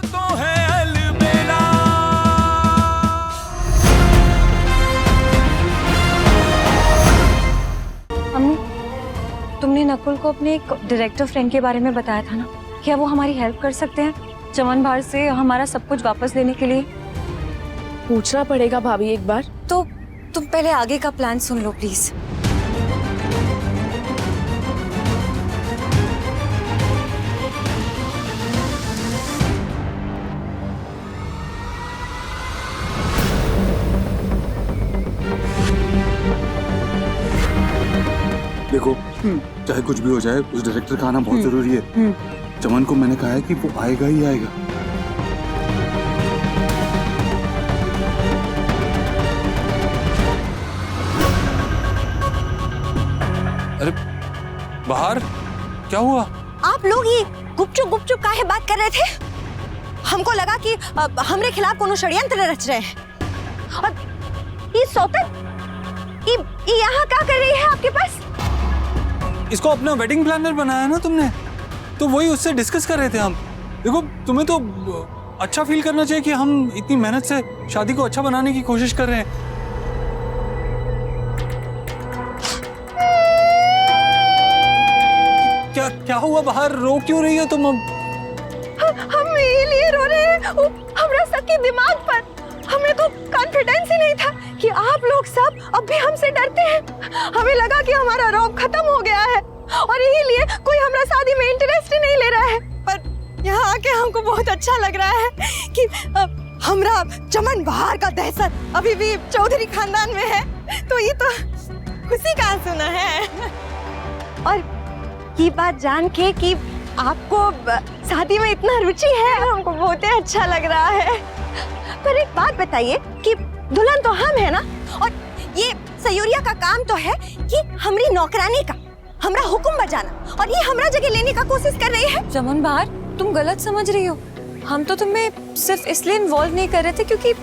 तो है अलबेला। अम्मी, तुमने नकुल को अपने एक डायरेक्टर फ्रेंड के बारे में बताया था ना, क्या वो हमारी हेल्प कर सकते हैं चमन भार से हमारा सब कुछ वापस लेने के लिए? पूछना पड़ेगा भाभी एक बार। तो तुम पहले आगे का प्लान सुन लो प्लीज। देखो, चाहे कुछ भी हो जाए, उस डायरेक्टर का आना बहुत जरूरी है। चमन को मैंने कहा है कि वो आएगा ही आएगा। अरे बाहर क्या हुआ? आप लोग ये गुपचुप काहे बात कर रहे थे? हमको लगा कि हमरे खिलाफ कोनो षड्यंत्र रच रहे हैं। और ये सौतन ये यहाँ क्या कर रही है आपके पास? इसको अपना वेडिंग प्लानर बनाया ना तुमने, तो वही उससे डिस्कस कर रहे थे हम। देखो, तुम्हें तो अच्छा फील करना चाहिए कि हम इतनी मेहनत से शादी को अच्छा बनाने की कोशिश कर रहे हैं। क्या हुआ? बाहर रो क्यों रही हो तुम? हम इसलिए रो रहे हैं, हमरा सबके दिमाग पर हमें तो कॉन्फिडेंस ही नहीं था कि आप लोग सब अब भी हमसे डरते हैं। हमें लगा कि हमारा रौब खत्म हो गया है और यही लिए कोई हमरा शादी में इंटरेस्ट ही नहीं ले रहा है। पर यहाँ आके हमको बहुत अच्छा लग रहा है कि हमरा चमन बहार का दहशत अभी भी चौधरी खानदान में है, तो ये तो खुशी का सुना है। और ये बात जान के कि आपको शादी में इतना रुचि है, हमको बहुत ही अच्छा लग रहा है। पर एक बात बताइए कि दुल्हन तो हम है ना, और ये सयूरिया का काम तो है कि हमरी नौकरानी का हमरा हुक्म बजाना, और ये हमरा जगह लेने का कोशिश कर रही है। चमन भार, तुम गलत समझ रही हो। हम तो तुम्हें सिर्फ इसलिए इन्वॉल्व नहीं कर रहे थे क्योंकि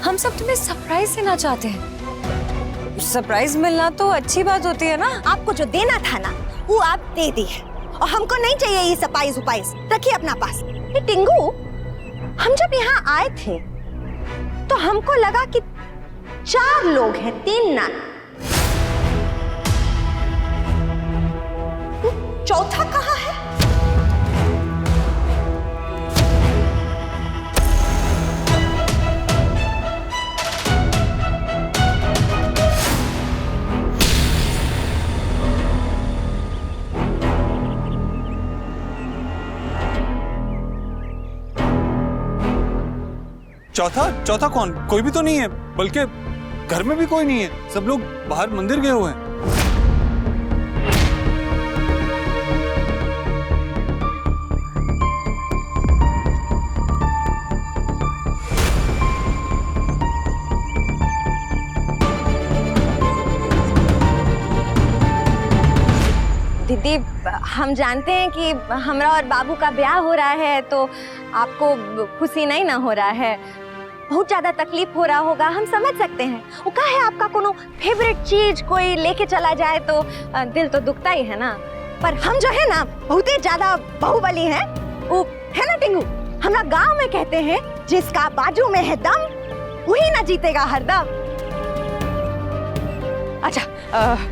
हम सब तुम्हें सरप्राइज देना चाहते हैं। सरप्राइज मिलना तो अच्छी बात होती है ना। आपको जो देना था ना वो आप दे दी है, और हमको नहीं चाहिए ये सपाइस उपाइस, रखिए अपना पास। ये टिंगू, हम जब यहाँ आए थे तो हमको लगा कि 4 लोग हैं, 3 नाना। चौथा कहाँ है? चौथा कौन? कोई भी तो नहीं है, बल्कि घर में भी कोई नहीं है, सब लोग बाहर मंदिर गए हुए हैं। दीदी, हम जानते हैं कि हमरा और बाबू का ब्याह हो रहा है, तो आपको खुशी नहीं ना हो रहा है, बहुत ज्यादा तकलीफ हो रहा होगा, हम समझ सकते हैं। वो क्या है, आपका कोनो फेवरेट चीज कोई लेके चला जाए तो दिल तो दुखता ही है ना। पर हम जो है ना बहुत ही ज्यादा बाहुबली हैं, वो है ना टिंगू, हमरा गांव में कहते हैं जिसका बाजू में है दम वही ना जीतेगा हरदम। अच्छा,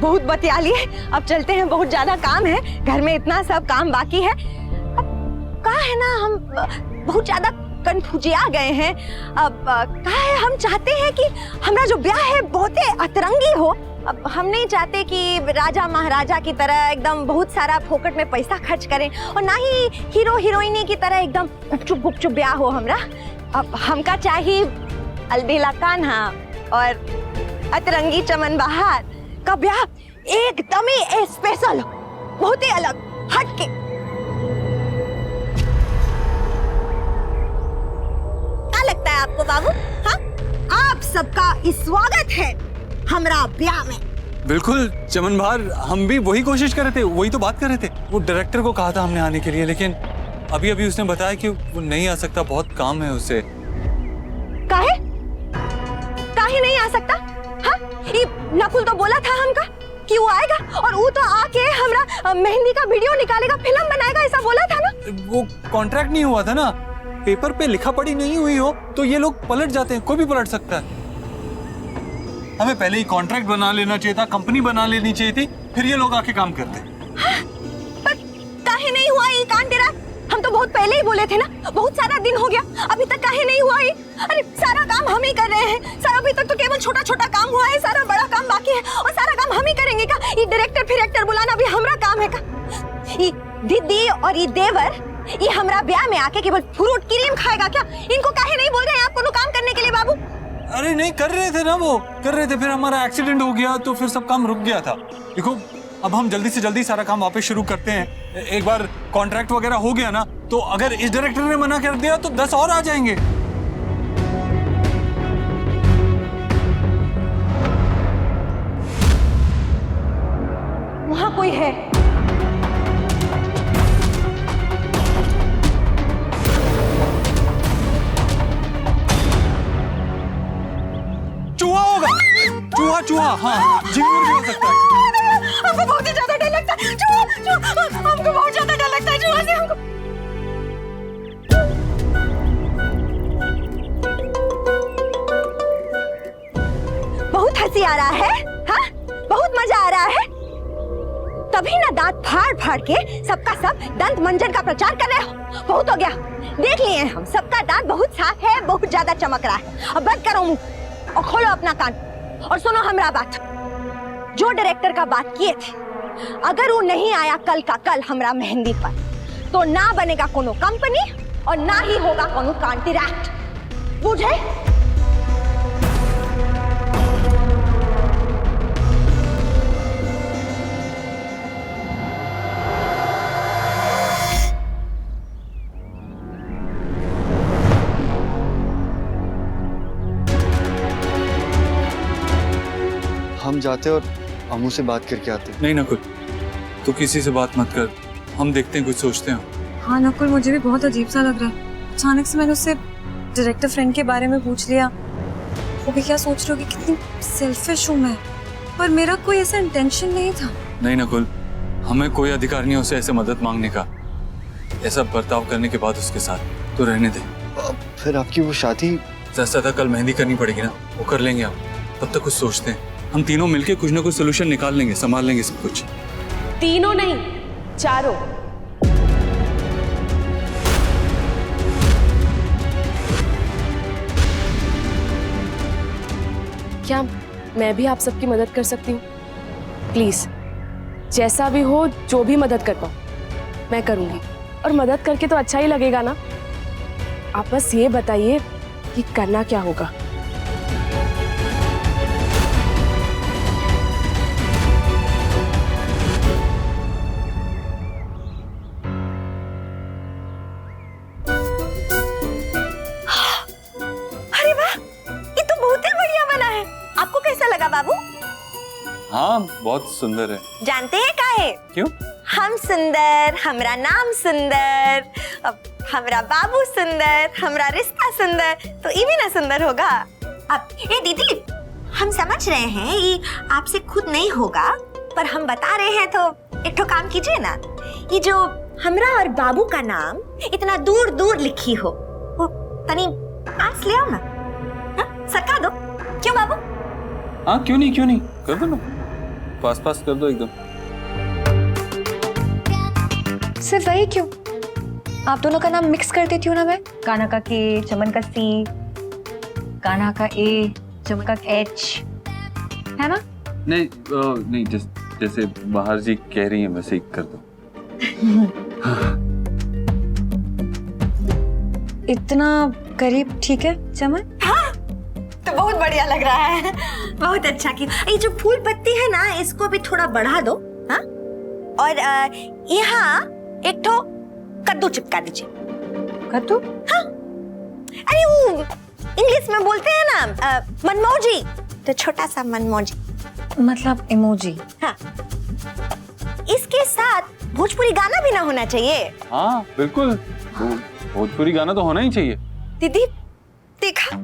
बहुत बतिया लिए, अब चलते हैं, बहुत ज्यादा काम है घर में, इतना सब काम बाकी है। अब क्या है ना, हम बहुत ज्यादा कन्फ्यूजिया गए हैं। अब क्या है, हम चाहते हैं कि हमारा जो ब्याह है बहुत ही अतरंगी हो। अब हम नहीं चाहते कि राजा महाराजा की तरह एकदम बहुत सारा फोकट में पैसा खर्च करें, और ना ही हीरो हीरोइनी की तरह एकदम गुपचुप ब्याह हो हमरा। अब हमका चाहिए अलबेला कान्हा और अतरंगी चमन बहार का ब्याह एकदम ही स्पेशल हो, बहुत ही अलग, हटके। क्या लगता है आपको बाबू? हाँ, आप सबका स्वागत है हमरा ब्याह में। बिल्कुल चमन भार, हम भी वही कोशिश कर रहे थे, वही तो बात कर रहे थे। वो डायरेक्टर को कहा था हमने आने के लिए, लेकिन अभी अभी उसने बताया कि वो नहीं आ सकता, बहुत काम है उसे। काहे? काहे नहीं आ सकता? हाँ, ये नकुल तो बोला था हमका कि वो आएगा, और वो तो आके हमरा मेहंदी का वीडियो निकालेगा, फिल्म बनाएगा, ऐसा बोला था ना। वो कॉन्ट्रैक्ट नहीं हुआ था ना, पेपर पे लिखा पढ़ी नहीं हुई हो तो ये लोग पलट जाते हैं, कोई भी पलट सकता है। हमें पहले ही कॉन्ट्रैक्ट बना लेना चाहिए था, कंपनी बना लेनी चाहिए थी, फिर ये लोग आके काम करते। पर काहे नहीं हुआ ये कांड तेरा? हम तो बहुत पहले ही बोले थे ना, बहुत सारा दिन हो गया, अभी तक काहे नहीं हुआ ये? अरे सारा काम हम ही कर रहे हैं, सारा अभी तक तो केवल छोटा छोटा काम हुआ है, सारा बड़ा काम बाकी है और सारा काम हम ही करेंगे का? ये डायरेक्टर फिर एक्टर बुलाना भी हमारा काम है का? ये दीदी और ये देवर ये हमरा ब्याह में आके केवल फ्रूट क्रीम खाएगा क्या? इनको काहे नहीं बोल रहे हैं आप कोनो काम करने के लिए बाबू? अरे नहीं कर रहे थे ना, वो कर रहे थे, फिर हमारा एक्सीडेंट हो गया तो फिर सब काम रुक गया था। देखो अब हम जल्दी से जल्दी सारा काम वापस शुरू करते हैं। एक बार कॉन्ट्रैक्ट वगैरह हो गया ना तो अगर इस डायरेक्टर ने मना कर दिया तो 10 और आ जाएंगे। वहाँ कोई है? चूहा होगा, चूहा चूहा, हाँ झिंगुर भी हो सकता है। हमको बहुत ही ज्यादा डर लगता है चूहा, हमको बहुत ज्यादा डर लगता है चूहा से। हमको बहुत हंसी आ रहा है, हाँ बहुत मजा आ रहा है। तभी ना दांत फाड़ फाड़ के सबका सब दंत मंजन का प्रचार कर रहे हो। बहुत हो गया, देख लिए हम, सबका दांत बहुत साफ है, बहुत ज्यादा चमक रहा है। अब बंद करो मुंह और खोलो अपना कान और सुनो हमरा बात। जो डायरेक्टर का बात किए थे, अगर वो नहीं आया कल का कल हमरा मेहंदी पर, तो ना बनेगा कोनो कंपनी और ना ही होगा कोनो कॉन्ट्रैक्ट, बुझे? हम जाते और अमू से बात करके आते। नहीं नकुल, तू किसी से बात मत कर, हम देखते हैं, कुछ सोचते हैं। हाँ नकुल, मुझे भी बहुत अजीब सा लग रहा है। अचानक से मैंने उससे डायरेक्टर फ्रेंड के बारे में पूछ लिया। वो भी क्या सोच रही होगी कितनी सेल्फिश हूँ मैं, पर मेरा कोई ऐसा इंटेंशन नहीं था। नहीं नकुल, हमें कोई अधिकार नहीं है उसे ऐसे मदद मांगने का, ऐसा बर्ताव करने के बाद उसके साथ। तो रहने दे। फिर आपकी वो शादी? ज्यादा कल मेहंदी करनी पड़ेगी ना, वो कर लेंगे आप, तब तक कुछ सोचते हैं। हम तीनों मिलके कुछ ना कुछ सोल्यूशन निकाल लेंगे, संभाल लेंगे सब कुछ। तीनों नहीं, चारों। क्या मैं भी आप सबकी मदद कर सकती हूँ? प्लीज, जैसा भी हो, जो भी मदद कर पाऊँ मैं करूँगी। और मदद करके तो अच्छा ही लगेगा ना। आप बस ये बताइए कि करना क्या होगा। अरे वाह, ये तो बहुत ही बढ़िया बना है। आपको कैसा लगा बाबू? हाँ बहुत सुंदर है। जानते हैं काहे? क्यों? हम सुंदर, हमरा नाम सुंदर, अब हमरा बाबू सुंदर, हमरा रिश्ता सुंदर, तो ये भी ना सुंदर होगा। अब ए दीदी, हम समझ रहे हैं ये आपसे खुद नहीं होगा, पर हम बता रहे हैं तो एक ठो काम कीजिए ना। ये जो हमरा और बाबू का नाम इतना दूर दूर लिखी हो, वो तनी पास ले आओ ना, हाँ? सरका दो। क्यों बाबू? हाँ क्यों नहीं, कर दो ना, पास पास कर दो एकदम। सिर्फ वही क्यों? आप दोनों का नाम मिक्स कर देती हूँ ना मैं। कान्हा का के, चमन का सी, कान्हा का ए, चमन का एच, है ना? नहीं जैसे बाहर जी कह रही है वैसे ही कर दो। इतना करीब ठीक है चमन? हाँ, तो बहुत बढ़िया लग रहा है, बहुत अच्छा की। ये जो फूल पत्ती है ना, इसको भी थोड़ा बढ़ा दो, हाँ? और यहाँ एक ठो कद्दू चिपका दीजिए। कद्दू? हाँ, अरे वो इंग्लिश में बोलते हैं ना मनमौजी, तो छोटा सा मनमौजी, मतलब इमोजी। हाँ। इसके साथ भोजपुरी गाना भी ना होना चाहिए? हाँ बिल्कुल, भोजपुरी गाना तो होना ही चाहिए। दीदी देखा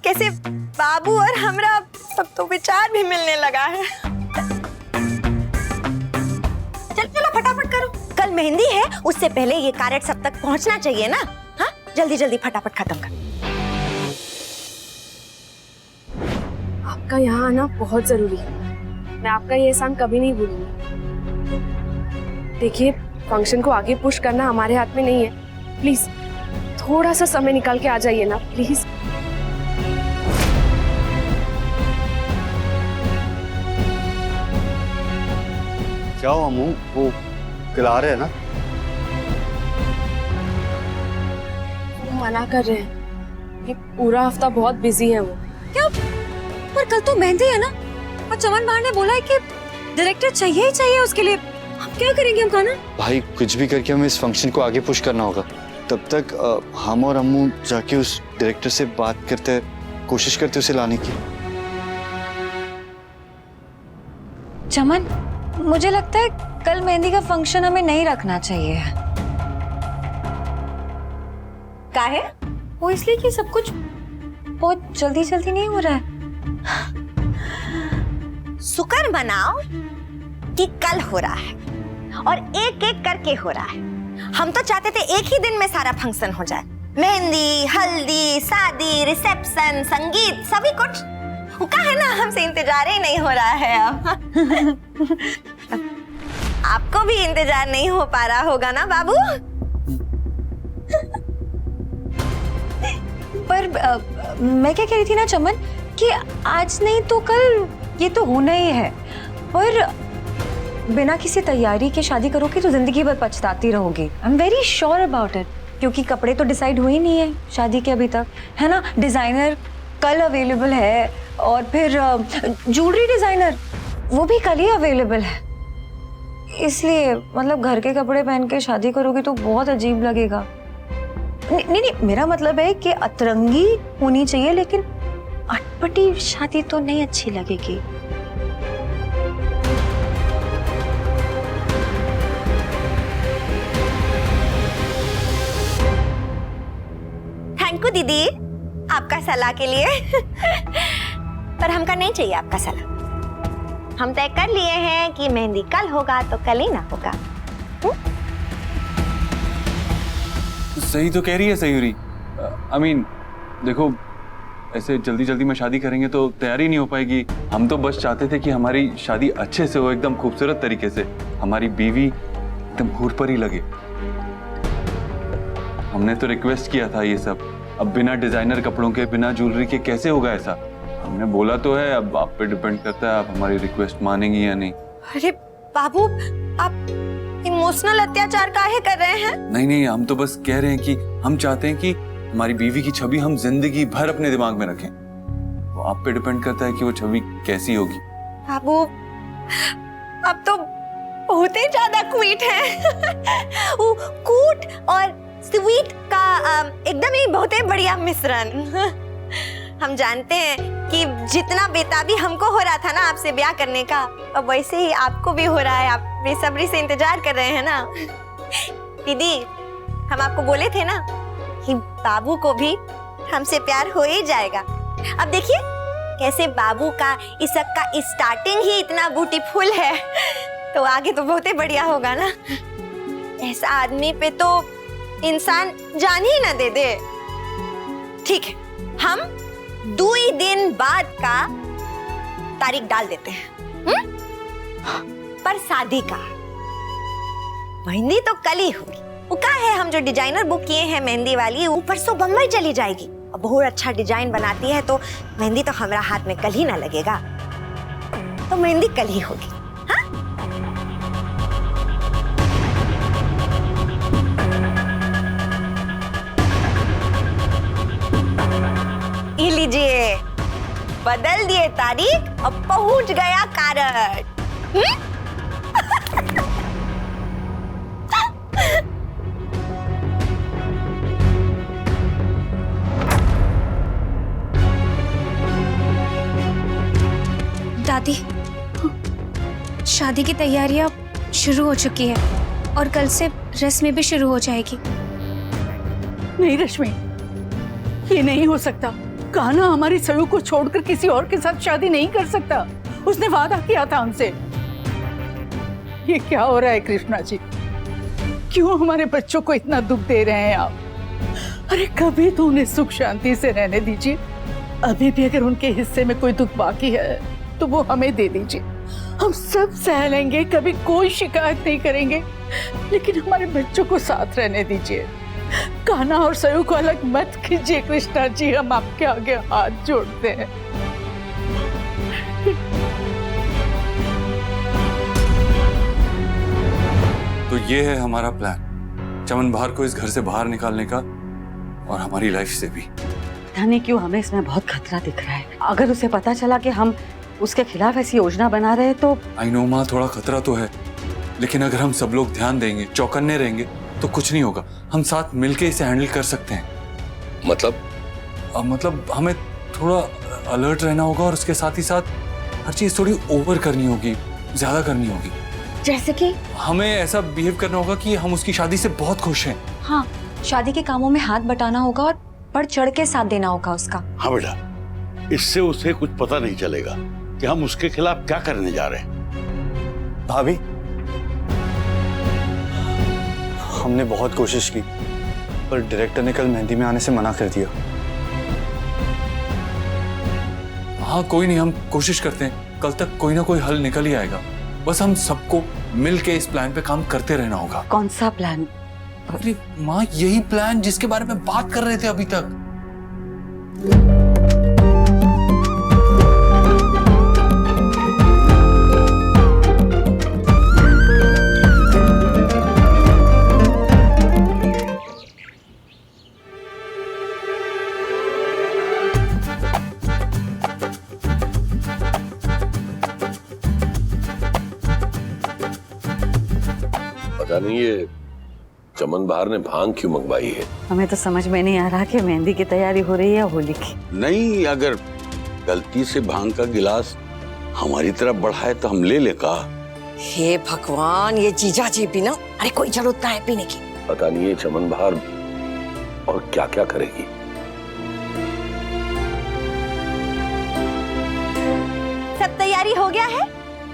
कैसे बाबू और हमरा सब तो विचार भी मिलने लगा है। चलो फटाफट करो, कल मेहंदी है, उससे पहले ये कार्ड सब तक पहुंचना चाहिए ना। हाँ, जल्दी जल्दी फटाफट खत्म कर। आपका यहाँ आना बहुत जरूरी है। मैं आपका ये एहसान कभी नहीं भूलूंगी। देखिए, फंक्शन को आगे पुश करना हमारे हाथ में नहीं है। प्लीज थोड़ा सा समय निकाल के आ जाइए ना, प्लीज। क्या हुआ अम्मू, वो खिला रहे हैं ना? वो मना कर रहे हैं। ये पूरा हफ्ता बहुत बिजी है वो। क्या? पर कल तो मेहंदी है ना, और चमन बाहर ने बोला है कि डायरेक्टर चाहिए ही चाहिए उसके लिए। हम क्या करेंगे हम खाना? भाई कुछ भी करके हमें इस फंक्शन को आगे पुश करना होगा। तब तक हम और अम्मू जाके उस डायरेक्टर से बात करते, कोशिश करते उसे लाने की। चमन, मुझे लगता है कल मेहंदी का फंक्शन हमें नहीं रखना चाहिए। काहे? वो इसलिए कि सब कुछ बहुत जल्दी जल्दी नहीं हो रहा है। शुक्र मनाओ कि कल हो रहा है और एक एक करके हो रहा है। हम तो चाहते थे एक ही दिन में सारा फंक्शन हो जाए। मेहंदी, हल्दी, शादी, रिसेप्शन, संगीत, सभी कुछ। वो का है ना, हमसे इंतजार ही नहीं हो रहा है अब। आपको भी इंतजार नहीं हो पा रहा होगा ना बाबू? पर मैं क्या कह रही थी ना चमन, कि आज नहीं तो कल ये तो होना ही है। और बिना किसी तैयारी के शादी करोगी तो जिंदगी भर पछताती रहोगी। I am very sure about it. क्योंकि कपड़े तो डिसाइड हुए नहीं है शादी के अभी तक, है ना। डिजाइनर कल अवेलेबल है, और फिर ज्वेलरी डिजाइनर वो भी कल ही अवेलेबल है। इसलिए मतलब घर के कपड़े पहन के शादी करोगी तो बहुत अजीब लगेगा। नहीं, मेरा मतलब है कि अतरंगी होनी चाहिए, लेकिन अटपटी शादी तो नहीं अच्छी लगेगी। थैंक यू दीदी आपका सलाह के लिए। पर हमका नहीं चाहिए आपका सलाह। हम तय कर लिए हैं कि मेहंदी कल होगा तो कल ही ना होगा। सही तो कह रही है सयूरी। आई मीन देखो, ऐसे जल्दी जल्दी में शादी करेंगे तो तैयारी नहीं हो पाएगी। हम तो बस चाहते थे कि हमारी शादी अच्छे से हो, एकदम खूबसूरत तरीके से, हमारी बीवी एकदम हूर पर ही लगे। हमने तो रिक्वेस्ट किया था ये सब। अब बिना डिजाइनर कपड़ों के, बिना ज्वेलरी के कैसे होगा ऐसा? हमने बोला तो है, अब आप पे डिपेंड करता है आप हमारी रिक्वेस्ट मानेंगी या नहीं। अरे बाबू, आप इमोशनल अत्याचार काहे कर रहे हैं? नहीं, हम तो बस कह रहे हैं कि हम चाहते हैं कि हमारी बीवी की छवि हम जिंदगी भर अपने दिमाग में रखें। वो आप पे डिपेंड करता है कि वो छवि कैसी होगी। बाबू, अब तो बहुत ही ज्यादा क्यूट है। वो क्यूट और स्वीट का एकदम ही बहुत ही बढ़िया मिश्रण। हम जानते हैं कि जितना बेताबी हमको हो रहा था ना आपसे ब्याह करने का, अब वैसे ही आपको भी हो रहा है। आप बेसब्री से इंतजार कर रहे हैं ना। दीदी, हम आपको बोले थे ना कि बाबू को भी हमसे प्यार हो ही जाएगा। अब देखिए कैसे बाबू का इस सब का स्टार्टिंग ही इतना ब्यूटीफुल है, तो आगे तो बहुत ही बढ़िया होगा ना। ऐसा आदमी पे तो इंसान जान ही ना दे दे। ठीक है, हम 2 दिन बाद का तारीख डाल देते हैं। पर शादी का मेहंदी तो कल ही होगी। वो क्या है, हम जो डिजाइनर बुक किए हैं मेहंदी वाली, वो परसों बम्बई चली जाएगी। और बहुत अच्छा डिजाइन बनाती है, तो मेहंदी तो हमारा हाथ में कल ही ना लगेगा। तो मेहंदी कल ही होगी। हाँ? ये लीजिए, बदल दिए तारीख और पहुंच गया कार्ड। दादी, शादी की तैयारियां शुरू हो चुकी है और कल से रस्में भी शुरू हो जाएगी। नहीं रश्मि, ये नहीं हो सकता। कान्हा हमारी सयू को छोड़कर किसी और के साथ शादी नहीं कर सकता। उसने वादा किया था हमसे। ये क्या हो रहा है कृष्णा जी? क्यों हमारे बच्चों को इतना दुख दे रहे हैं आप? अरे कभी तो उन्हें सुख शांति से रहने दीजिए। अभी भी अगर उनके हिस्से में कोई दुख बाकी है तो वो हमें दे दीजिए, हम सब सह लेंगे, कभी कोई शिकायत नहीं करेंगे। लेकिन हमारे बच्चों को साथ रहने दीजिए। कान्हा और सयू को अलग मत कीजिए कृष्णा जी, हम आपके आगे हाथ जोड़ते हैं। तो ये है हमारा प्लान, चमन बहार को इस घर से बाहर निकालने का और हमारी लाइफ से भी। पता नहीं क्यों हमें इसमें बहुत खतरा दिख रहा है। अगर उसे पता चला कि हम उसके खिलाफ ऐसी योजना बना रहे हैं तो। आई नो माँ, थोड़ा खतरा तो है, लेकिन अगर हम सब लोग ध्यान देंगे, चौकन्ने रहेंगे तो कुछ नहीं होगा। हम साथ मिलके इसे हैंडल कर सकते हैं। मतलब हमें थोड़ा अलर्ट रहना होगा और उसके साथ ही साथ हर चीज थोड़ी ओवर करनी होगी, ज्यादा करनी होगी। जैसे कि हमें ऐसा बिहेव करना होगा कि हम उसकी शादी से बहुत खुश हैं। हाँ, शादी के कामों में हाथ बटाना होगा और बढ़ चढ़ के साथ देना होगा उसका। हाँ बेटा, इससे उसे कुछ पता नहीं चलेगा कि हम उसके खिलाफ क्या करने जा रहे हैं। भाभी, हमने बहुत कोशिश की पर डायरेक्टर ने कल मेहंदी में आने से मना कर दिया। हाँ कोई नहीं, हम कोशिश करते हैं, कल तक कोई ना कोई हल निकल ही आएगा। बस हम सबको मिलके इस प्लान पे काम करते रहना होगा। कौन सा प्लान? अरे माँ, यही प्लान जिसके बारे में बात कर रहे थे अभी तक। पता नहीं ये चमन बहार ने भांग क्यों मंगवाई है। हमें तो समझ में नहीं आ रहा कि मेहंदी की तैयारी हो रही है या होली की। नहीं, अगर गलती से भांग का गिलास हमारी तरफ बढ़ा है तो हम ले ले का। हे भगवान, ये जीजा जी भी ना, अरे कोई जरूरत है पीने की। पता नहीं ये चमन बहार और क्या क्या करेगी। सब तैयारी हो गया है?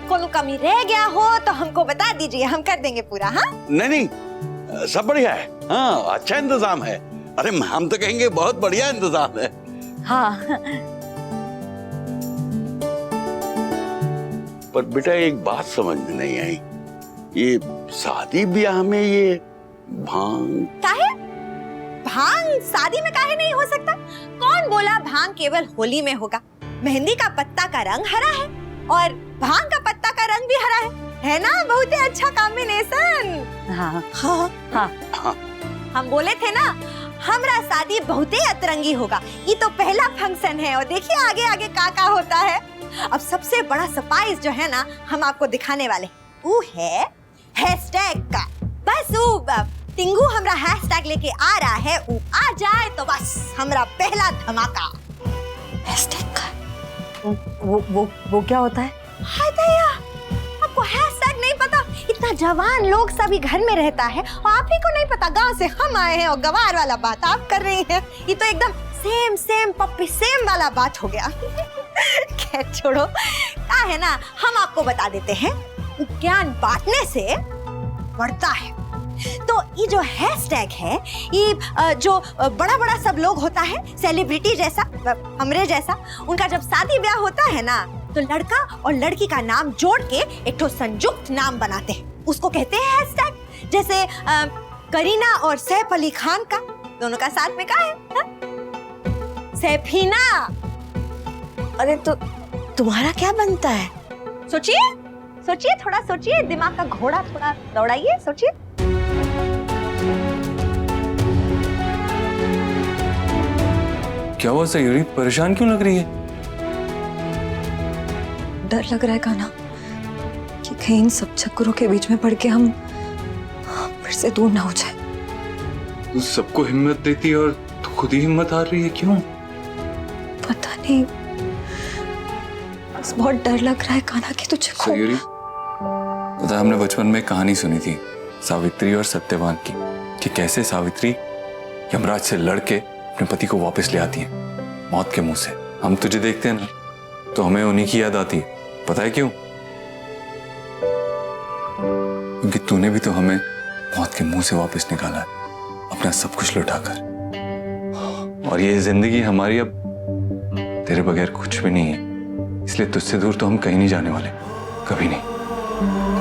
कोनो कमी रह गया हो तो हमको बता दीजिए, हम कर देंगे पूरा। हाँ नहीं, सब बढ़िया है। हाँ, अच्छा इंतजाम है। अरे हम तो कहेंगे बहुत बढ़िया इंतजाम है। हाँ। पर बेटा एक बात समझ में नहीं आई, ये शादी ब्याह में ये भांग काहे? भांग शादी में काहे नहीं हो सकता? कौन बोला भांग केवल होली में होगा? मेहंदी का पत्ता का रंग हरा है और भांग का पत्ता का रंग भी हरा है ना? बहुत ही अच्छा कॉम्बिनेशन। हाँ हाँ हाँ हाँ। हम बोले थे ना, हमरा शादी बहुत ही अतरंगी होगा। ये तो पहला फंक्शन है और देखिए आगे आगे का होता है। अब सबसे बड़ा सरप्राइज जो है ना, हम आपको दिखाने वाले, वो है हैशटैग का। बस वो टिंगू हमरा हैशटैग लेके आ रहा है, वो आ जाए तो बस हमरा पहला धमाका। हैशटैग का वो क्या होता है? हाय दया, आपको हैशटैग नहीं पता? इतना जवान लोग सभी घर में रहता है और आप ही को नहीं पता? गांव से हम आए हैं और गवार वाला बात आप कर रही हैं। ये तो एकदम सेम पप्पी सेम वाला बात हो गया। खैर छोड़ो, क्या है ना, हम आपको बता देते हैं, ज्ञान बांटने से बढ़ता है। तो ये जो हैशटैग है, ये जो बड़ा सब लोग होता है, सेलिब्रिटी जैसा, हमरे जैसा, उनका जब शादी ब्याह होता है ना, तो लड़का और लड़की का नाम जोड़ के एक ठो संयुक्त नाम बनाते हैं, उसको कहते हैं हैशटैग। जैसे करीना और सैफ अली खान का, दोनों का साथ में क्या है हा? सैफीना। अरे तो तुम्हारा क्या बनता है? सोचिए, थोड़ा सोचिए, दिमाग का घोड़ा थोड़ा दौड़ाइए, सोचिए। क्या हुआ सयूरी, परेशान क्यों लग रही है? डर लग रहा है कान्हा कि कहीं इन सब चक्करों के बीच में पड़ के हम फिर से दूर ना हो जाए। तू सबको हिम्मत देती और तू खुद ही हिम्मत हार रही है, क्यों? पता नहीं, बस बहुत डर लग रहा है कान्हा कि तुझे सयूरी, पता है हमने बचपन में एक कहानी सुनी थी सावित्री और सत्यवान की, कि कैसे सावित्री यमराज से लड़के अपने पति को वापस ले आती है मौत के मुंह से। हम तुझे देखते हैं ना तो हमें उन्हीं की याद आती है। पता है क्यों? क्योंकि तूने भी तो हमें मौत के मुंह से वापस निकाला है, अपना सब कुछ लुटाकर। और ये जिंदगी हमारी अब तेरे बगैर कुछ भी नहीं है, इसलिए तुझसे दूर तो हम कहीं नहीं जाने वाले, कभी नहीं।